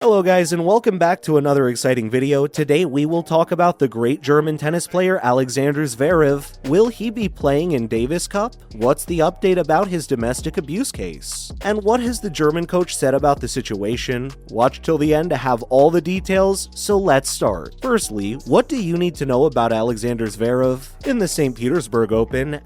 Hello guys, and welcome back to another exciting video. Today we will talk about the great German tennis player Alexander Zverev. Will he be playing in Davis Cup? What's the update about his domestic abuse case? And what has the German coach said about the situation? Watch till the end to have all the details, so let's start. Firstly, what do you need to know about Alexander Zverev? In the St. Petersburg Open,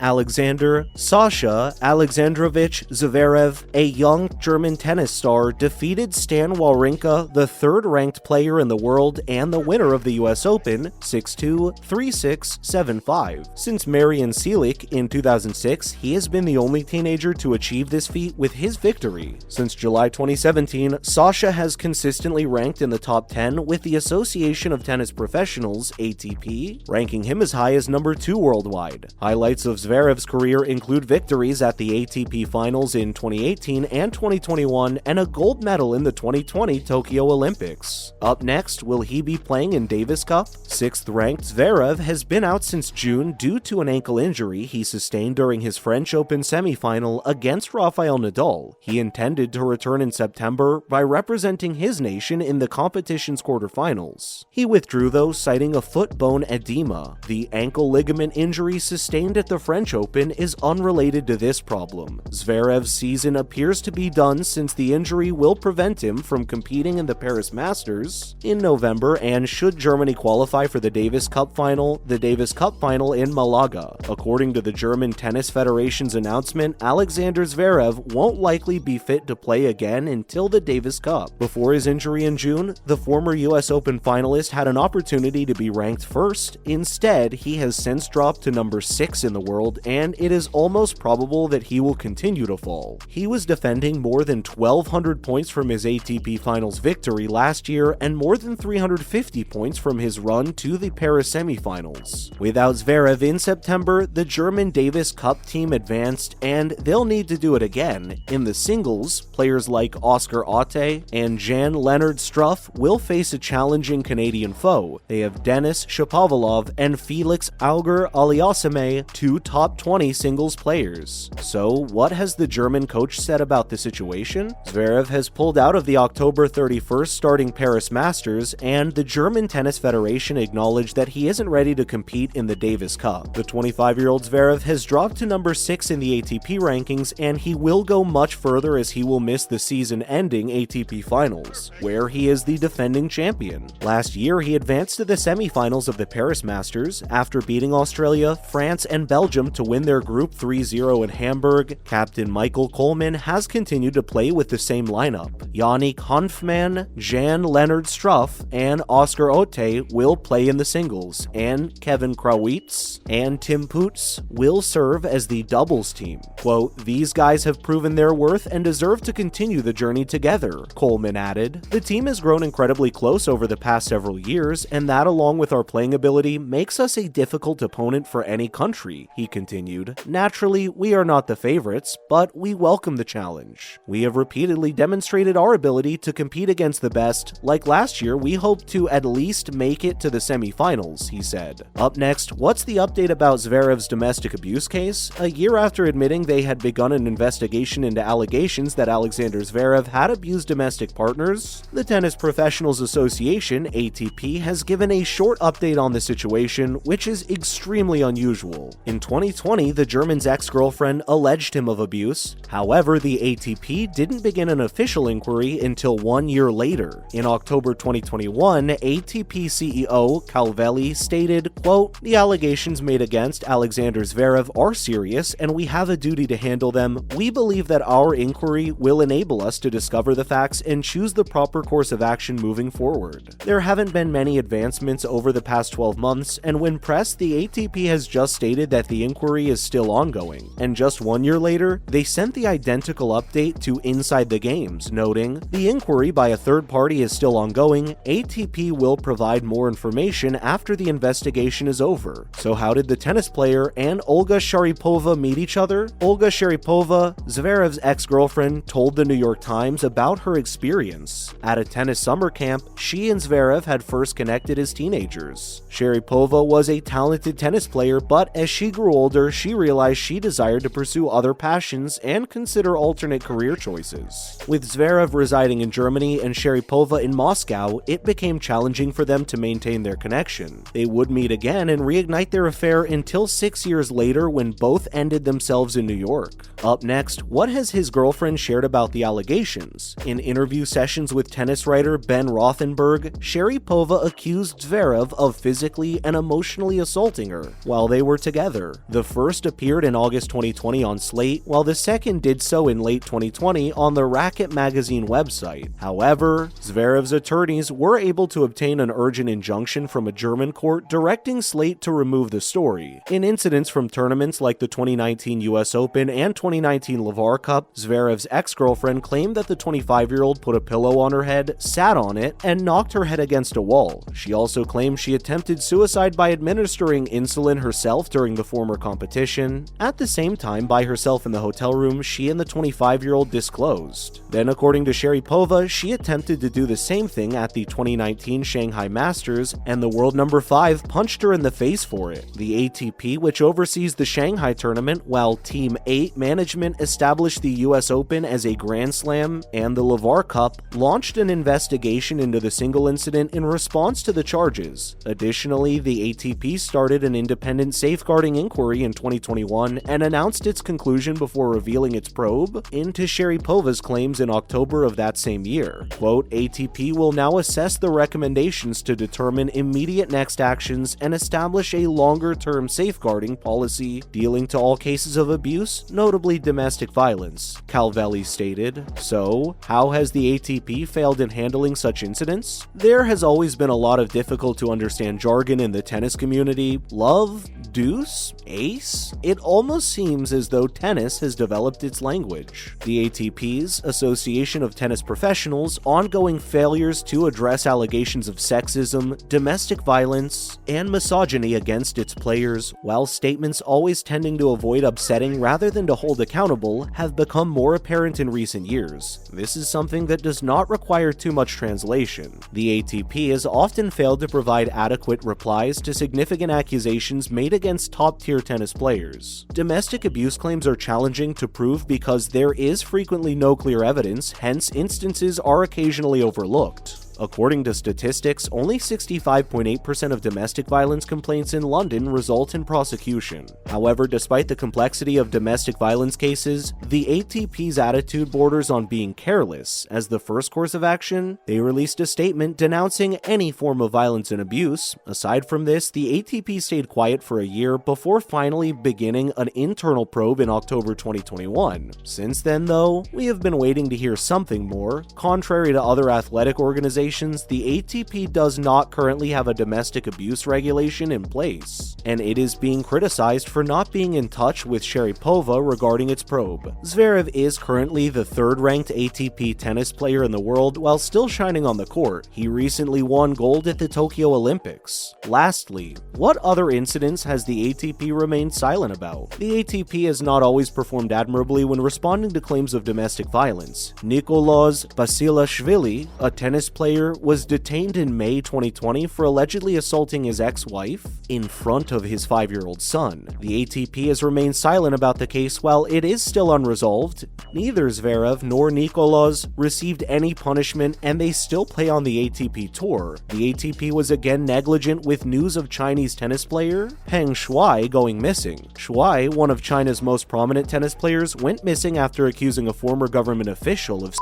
Sasha Alexandrovich Zverev, a young German tennis star, defeated Stan Wawrinka, the third-ranked player in the world and the winner of the US Open, 6-2, 3-6, 7-5. Since Marian Cilic in 2006, he has been the only teenager to achieve this feat with his victory. Since July 2017, Sasha has consistently ranked in the top 10 with the Association of Tennis Professionals, ATP, ranking him as high as number 2 worldwide. Highlights of Zverev's career include victories at the ATP Finals in 2018 and 2021 and a gold medal in the 2020 Tokyo Olympics. Up next, will he be playing in Davis Cup? 6th-ranked Zverev has been out since June due to an ankle injury he sustained during his French Open semifinal against Rafael Nadal. He intended to return in September by representing his nation in the competition's quarterfinals. He withdrew though, citing a foot bone edema. The ankle ligament injury sustained at the French Open is unrelated to this problem. Zverev's season appears to be done since the injury will prevent him from competing in the Paris Masters in November, and should Germany qualify for the Davis Cup final in Malaga. According to the German Tennis Federation's announcement, Alexander Zverev won't likely be fit to play again until the Davis Cup. Before his injury in June, the former US Open finalist had an opportunity to be ranked first. Instead, he has since dropped to number 6 in the world, and it is almost probable that he will continue to fall. He was defending more than 1,200 points from his ATP Finals victory last year and more than 350 points from his run to the Paris semifinals. Without Zverev in September, the German Davis Cup team advanced, and they'll need to do it again. In the singles, players like Oscar Otte and Jan-Lennard Struff will face a challenging Canadian foe. They have Denis Shapovalov and Felix Auger-Aliassime, 2 top 20 singles players. So, what has the German coach said about the situation? Zverev has pulled out of the October 31st starting Paris Masters, and the German Tennis Federation acknowledged that he isn't ready to compete in the Davis Cup. The 25-year-old Zverev has dropped to number 6 in the ATP rankings, and he will go much further as he will miss the season-ending ATP Finals, where he is the defending champion. Last year, he advanced to the semifinals of the Paris Masters after beating Australia, France, and Belgium to win their Group 3-0 in Hamburg. Captain Michael Coleman has continued to play with the same lineup. Yannick Hanfmann, Jan-Lennard Struff, and Oscar Otte will play in the singles, and Kevin Krawitz and Tim Putz will serve as the doubles team. Quote, "These guys have proven their worth and deserve to continue the journey together," Coleman added. "The team has grown incredibly close over the past several years, and that along with our playing ability makes us a difficult opponent for any country," he continued. "Naturally, we are not the favorites, but we welcome the challenge. We have repeatedly demonstrated our ability to compete against the best. Like last year, we hope to at least make it to the semifinals," he said. Up next, what's the update about Zverev's domestic abuse case? A year after admitting they had begun an investigation into allegations that Alexander Zverev had abused domestic partners, the Tennis Professionals Association, ATP, has given a short update on the situation, which is extremely unusual. In 2020, the German's ex-girlfriend alleged him of abuse. However, the ATP didn't begin an official inquiry until 1 year later. In October 2021, ATP CEO Calvelli stated, quote, "The allegations made against Alexander Zverev are serious and we have a duty to handle them. We believe that our inquiry will enable us to discover the facts and choose the proper course of action moving forward. There haven't been many advancements over the past 12 months, and when pressed, the ATP has just stated that the inquiry is still ongoing." And just 1 year later, they sent the identical update to Inside the Games, noting, "The inquiry by a third party is still ongoing. ATP will provide more information after the investigation is over." So how did the tennis player and Olga Sharipova meet each other? Olga Sharipova, Zverev's ex-girlfriend, told the New York Times about her experience. At a tennis summer camp, she and Zverev had first connected as teenagers. Sharipova was a talented tennis player, but as she grew older, she realized she desired to pursue other passions and consider alternate career choices. With Zverev residing in Germany, and Sharipova in Moscow, it became challenging for them to maintain their connection. They would meet again and reignite their affair until 6 years later when both ended themselves in New York. Up next, what has his girlfriend shared about the allegations? In interview sessions with tennis writer Ben Rothenberg, Sharipova accused Zverev of physically and emotionally assaulting her while they were together. The first appeared in August 2020 on Slate, while the second did so in late 2020 on the Racket magazine website. However, Zverev's attorneys were able to obtain an urgent injunction from a German court directing Slate to remove the story. In incidents from tournaments like the 2019 US Open and 2019 Lavar Cup, Zverev's ex-girlfriend claimed that the 25-year-old put a pillow on her head, sat on it, and knocked her head against a wall. She also claimed she attempted suicide by administering insulin herself during the former competition. At the same time, by herself in the hotel room, she and the 25-year-old disclosed. Then, according to Sharipova, she attempted to do the same thing at the 2019 Shanghai Masters, and the world number 5 punched her in the face for it. The ATP, which oversees the Shanghai tournament, while Team 8 management established the US Open as a Grand Slam and the Lavar Cup, launched an investigation into the single incident in response to the charges. Additionally, the ATP started an independent safeguarding inquiry in 2021 and announced its conclusion before revealing its probe into Sharipova's claims in October of that same year. Quote, ATP will now assess the recommendations to determine immediate next actions and establish a longer-term safeguarding policy dealing to all cases of abuse, notably domestic violence, Calvelli stated. So, how has the ATP failed in handling such incidents? There has always been a lot of difficult to understand jargon in the tennis community. Love? Deuce? Ace? It almost seems as though tennis has developed its language. The ATP's Association of Tennis Professionals' ongoing failures to address allegations of sexism, domestic violence, and misogyny against its players, while statements always tending to avoid upsetting rather than to hold accountable, have become more apparent in recent years. This is something that does not require too much translation. The ATP has often failed to provide adequate replies to significant accusations made against top-tier tennis players. Domestic abuse claims are challenging to prove because there is frequently no clear evidence, hence instances are occasionally overlooked. According to statistics, only 65.8% of domestic violence complaints in London result in prosecution. However, despite the complexity of domestic violence cases, the ATP's attitude borders on being careless. As the first course of action, they released a statement denouncing any form of violence and abuse. Aside from this, the ATP stayed quiet for a year before finally beginning an internal probe in October 2021. Since then, though, we have been waiting to hear something more. Contrary to other athletic organizations, the ATP does not currently have a domestic abuse regulation in place, and it is being criticized for not being in touch with Sharipova regarding its probe. Zverev is currently the third-ranked ATP tennis player in the world while still shining on the court. He recently won gold at the Tokyo Olympics. Lastly, what other incidents has the ATP remained silent about? The ATP has not always performed admirably when responding to claims of domestic violence. Nicolas Basilashvili, a tennis player, was detained in May 2020 for allegedly assaulting his ex-wife in front of his 5-year-old son. The ATP has remained silent about the case while it is still unresolved. Neither Zverev nor Nicolas received any punishment and they still play on the ATP Tour. The ATP was again negligent with news of Chinese tennis player Peng Shuai going missing. Shuai, one of China's most prominent tennis players, went missing after accusing a former government official of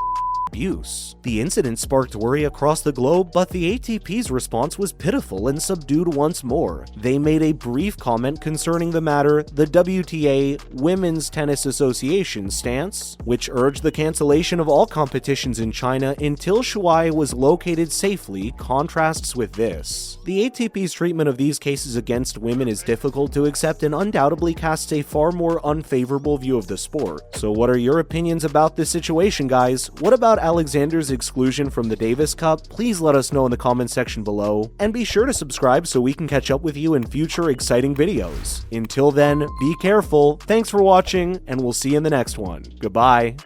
abuse. The incident sparked worry across the globe, but the ATP's response was pitiful and subdued once more. They made a brief comment concerning the matter, the WTA Women's Tennis Association stance, which urged the cancellation of all competitions in China until Shuai was located safely, contrasts with this. The ATP's treatment of these cases against women is difficult to accept and undoubtedly casts a far more unfavorable view of the sport. So what are your opinions about this situation, guys? What about Alexander's exclusion from the Davis Cup? Please let us know in the comments section below, and be sure to subscribe so we can catch up with you in future exciting videos. Until then, be careful, thanks for watching, and we'll see you in the next one. Goodbye.